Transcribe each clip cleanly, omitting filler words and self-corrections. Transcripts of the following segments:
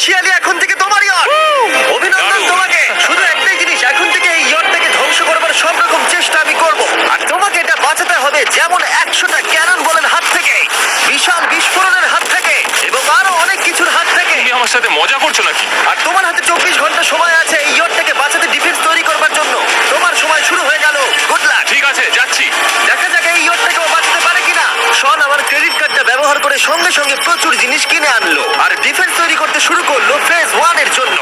Officially এখন থেকে তোমার ইয়ট। অভিনন্দন দারুণ। তোমাকে। শুধু একটাই জিনিস, এখন থেকে এই ইয়টটাকে ধ্বংস করবার সব রকম চেষ্টা আমি করব, আর তোমাকে এটা বাঁচাতে হবে যেমন 100টা ক্যানন বলের হাত থেকে, বিশাল বিস্ফোরণের হাত থেকে, এবং আরো অনেক কিছুর হাত থেকে। তুমি আমার সাথে মজা করছো নাকি? আর তোমার হাতে 24 ঘন্টা সময় আছে এই ইয়টটাকে বাঁচাতে, ডিফেন্স তৈরি করবার জন্য। তোমার সময় শুরু হয়ে গেল। Good luck. ঠিক আছে, যাচ্ছি। দেখা যাক এই ইয়টটাকেও বাঁচাতে পারে কিনা। শন আমার ক্রেডিট কার্ডটা ব্যবহার করে সঙ্গে সঙ্গে প্রচুর জিনিস কিনে আনলো আর ডিফেন্স তৈরি করতে শুরু করলো ফেজ 1 এর জন্য।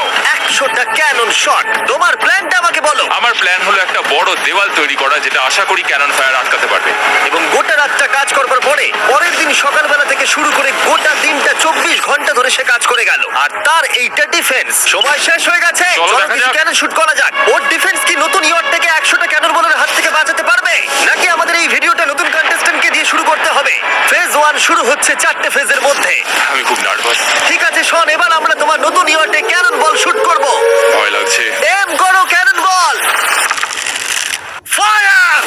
100টা ক্যানন শট। তোমার প্ল্যানটা আমাকে বলো। আমার প্ল্যান হলো একটা বড় দেওয়াল তৈরি করা, যেটা আশা করি ক্যানন ফায়ার আটকাতে পারবে। এবং গোটা রাতটা কাজ করবার পরে পরের দিন সকালবেলা থেকে শুরু করে গোটা দিনটা 24 ঘন্টা ধরে সে কাজ করে গেল, আর তার এইটা ডিফেন্স। সময় শেষ হয়ে গেছে। চলো চলো দেখা কিছু যাক। ক্যানন শুট করা যাক। ওর ডিফেন্স কি নতুন ইয়টটাকে 100টা ক্যানন বলের হাত থেকে বাঁচাতে পারবে, নাকি আমাদের এই ভিডিওটা নতুন কন্টেস্ট্যান্টকে দিয়ে শুরু করতে হবে? ফেজ 1 শুরু হচ্ছে 4টে ফেজের মধ্যে। আমি খুব নার্ভাস। ঠিক আছে শন, এবার আমরা তোমার নতুন ইয়টে ক্যানন বল শুট করব। ভয় লাগছে। এম করো ক্যানন বল। ফায়ার!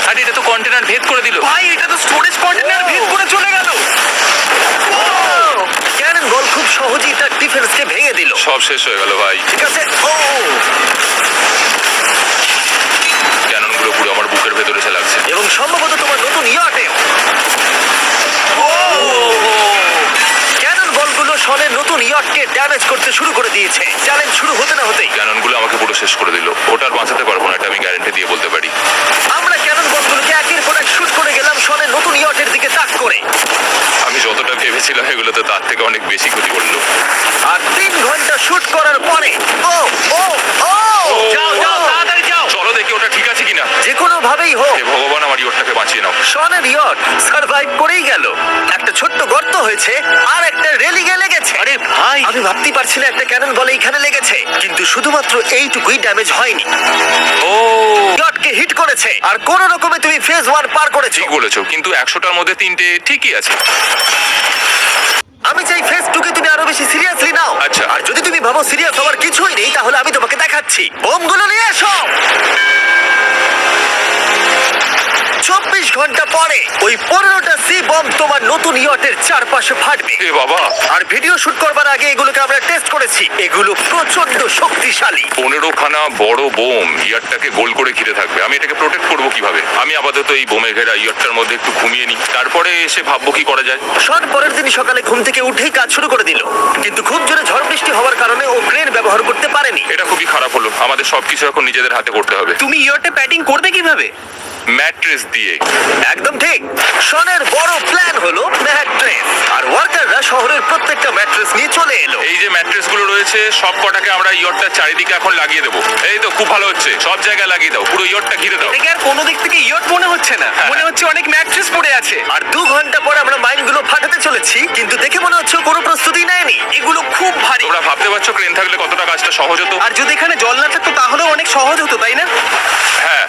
আরে এটা তো কন্টেনার ভেদ করে দিল। ভাই এটা তো স্টোরেজ কন্টেনার ভেদ করে চলে গেল। ক্যানন বল খুব সহজেই তার ডিফেন্সকে ভেঙে দিল। সব শেষ হয়ে গেল ভাই। ঠিক আছে। ও ক্যাননগুলো পুরো আমার বুকের ভেতরে এসে লাগছে। এবং সম্ভবত তোমার নতুন ইয়টে ক্যানন বলগুলো শনের নতুন ইয়টকে ড্যামেজ করতে শুরু করে দিয়েছে। চ্যালেঞ্জ শুরু হতে না হতেই ক্যাননগুলো আমাকে পুরো শেষ করে দিল। ওটা আর বাঁচাতে পারবো না, এটা আমি গ্যারান্টি দিয়ে বলতে পারি। আমরা ক্যানন বলগুলোকে একের পর এক শুট করে গেলাম শনের নতুন ইয়টের দিকে তাক করে। আমি যতটা ভেবেছিলাম এগুলো তো তার থেকে অনেক বেশি ক্ষতি করলো। আর 3 ঘন্টা শুট করার পরে ও ও ও যাও যাও তাড়াতাড়ি যাও। চলো দেখি ওটা ঠিক আছে কিনা। যে কোনো ভাবেই হোক হে ভগবান, আমার ইয়টটাকে বাঁচিয়ে নাও। শনের ইয়ট সার্ভাইভ করেই গেল। একটা ছোট্ট গর্ত হয়েছে আর একটা রেলিংয়ে লেগেছে। আরে ভাই, আমি ভাবতেই পারছি না একটা ক্যানন বলে এখানে লেগেছে, কিন্তু শুধুমাত্র এইটুকুই ড্যামেজ হয়নি। ও ইয়টকে হিট করেছে আর কোন রকমে তুমি ফেজ 1 পার করেছো। ঠিক বলেছো, কিন্তু 100টার মধ্যে 3টে ঠিকই আছে। আমি চাই ফেজ 2 কে তুমি আরো বেশি সিরিয়াসলি নাও। আচ্ছা। আর যদি তুমি ভাবো সিরিয়াস হওয়ার কিছুই নেই, তাহলে আমি তোমাকে দেখাচ্ছি। বোমগুলো নিয়ে এসো। 24 ঘন্টা পরে ওই 15টা সি বম তোমার নতুন ইয়টের চারপাশে ফাটবে। এ বাবা, আর ভিডিও শুট করবার আগে এগুলোকে আমরা টেস্ট করেছি। এগুলো প্রচন্ড শক্তিশালী। 15খানা বড় বোম ইয়ারটাকে গোল করে ঘিরে থাকবে। আমি এটাকে প্রোটেক্ট করব কিভাবে? আমি আপাতত এই বোমে ঘেরা ইয়ারটার মধ্যে একটু ঘুমিয়ে নিই, তারপরে এসে ভাববো কি করা যায়। শন পরের দিন সকালে ঘুম থেকে উঠেই কাজ শুরু করে দিল, কিন্তু খুব জোরে ঝড় বৃষ্টি হওয়ার কারণে ও ক্রেন ব্যবহার করতে পারেনি। এটা খুবই খারাপ হলো। আমাদের সবকিছু এখন নিজেদের হাতে করতে হবে। তুমি ইয়রটা প্যাডিং করবে কিভাবে? ম্যাট্রেস দিয়ে। একদম ঠিক। শনের বড় প্ল্যান হলো ম্যাট্রেস, আর ওয়ার্কাররা শহরের প্রত্যেকটা ম্যাট্রেস নিয়ে চলে এলো। এই যে ম্যাট্রেস গুলো রয়েছে সব কটাকে আমরা ইয়রটার চারিদিকে এখন লাগিয়ে দেবো। এই তো খুব ভালো হচ্ছে, সব জায়গায় লাগিয়ে দাও, পুরো ইয়রটা ঘিরে দাও। এটাকে আর কোনো দিক থেকে ইয়ট মনে হচ্ছে না, মনে হচ্ছে অনেক ম্যাট্রেস পড়ে আছে। আর 2 ঘন্টা পরে আমরা মাইনগুলো ফাটাতে চলেছি, কিন্তু দেখে মনে হচ্ছে ও কোনো প্রস্তুতি নেয়নি। এগুলো খুব ভারী। তোমরা ভাবতে পারছো ক্রেন থাকলে কতটা কাজটা সহজ হতো? আর যদি এখানে জল না থাকতো তাহলেও অনেক সহজ হতো, তাই না? হ্যাঁ,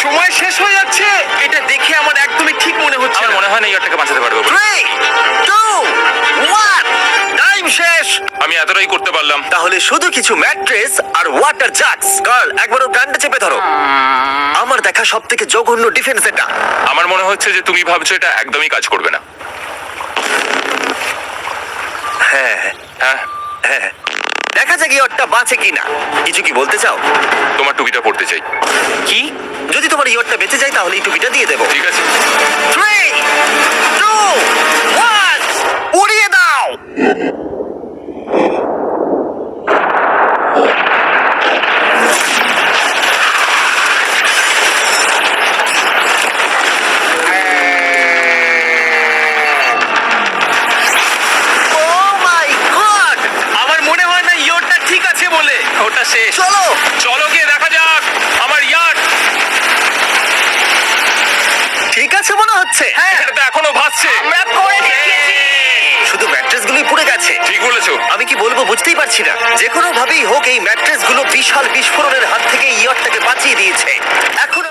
সময় শেষ হয়ে যাচ্ছে। এটা দেখে আমার একদমই ঠিক মনে হচ্ছে আমার না। মনে হয় না ইয়রটাকে বাঁচাতে পারবে বলে। 3 2 1 টাইম শেষ। আমি এতটাই করতে পারলাম। তাহলে শুধু কিছু ম্যাট্রেস আর ওয়াটার জাগস। গার্ল, একবার ওর কানটা চেপে ধরো। আমার দেখা সবথেকে জঘন্য ডিফেন্স এটা। আমার মনে হচ্ছে যে তুমি ভাবছো এটা একদমই কাজ করবে না। হ্যাঁ হ্যাঁ, হ্যাঁ, দেখা যাক ইয়টটা বাঁচে কিনা। কিছু কি বলতে চাও? তোমার টুপিটা পড়তে চাই। কি? যদি তোমার ইয়টটা বেঁচে যায় তাহলে এই টুপিটা দিয়ে দেবো। ঠিক আছে। 3 2 1 উড়িয়ে দাও। Oh my God! আমার মনে হয় না ইয়রটা ঠিক আছে বলে। ওটা শেষ। চলো। চলো গিয়ে দেখা যাক আমার ইয়ার্ড। ঠিক আছে মনে হচ্ছে। হ্যাঁ, এটা তো এখনো ভাসছে। আমরা করে দেখিয়েছি। শুধু ম্যাট্রেসগুলোই পুড়ে গেছে। ঠিক বলেছো। আমি কি বলবো বুঝতেই পারছি না। যে কোনো ভাবেই হোক এই ম্যাট্রেসগুলো বিশাল বিস্ফোরণের হাত থেকে ইয়টটাকে বাঁচিয়ে দিয়েছে। এখন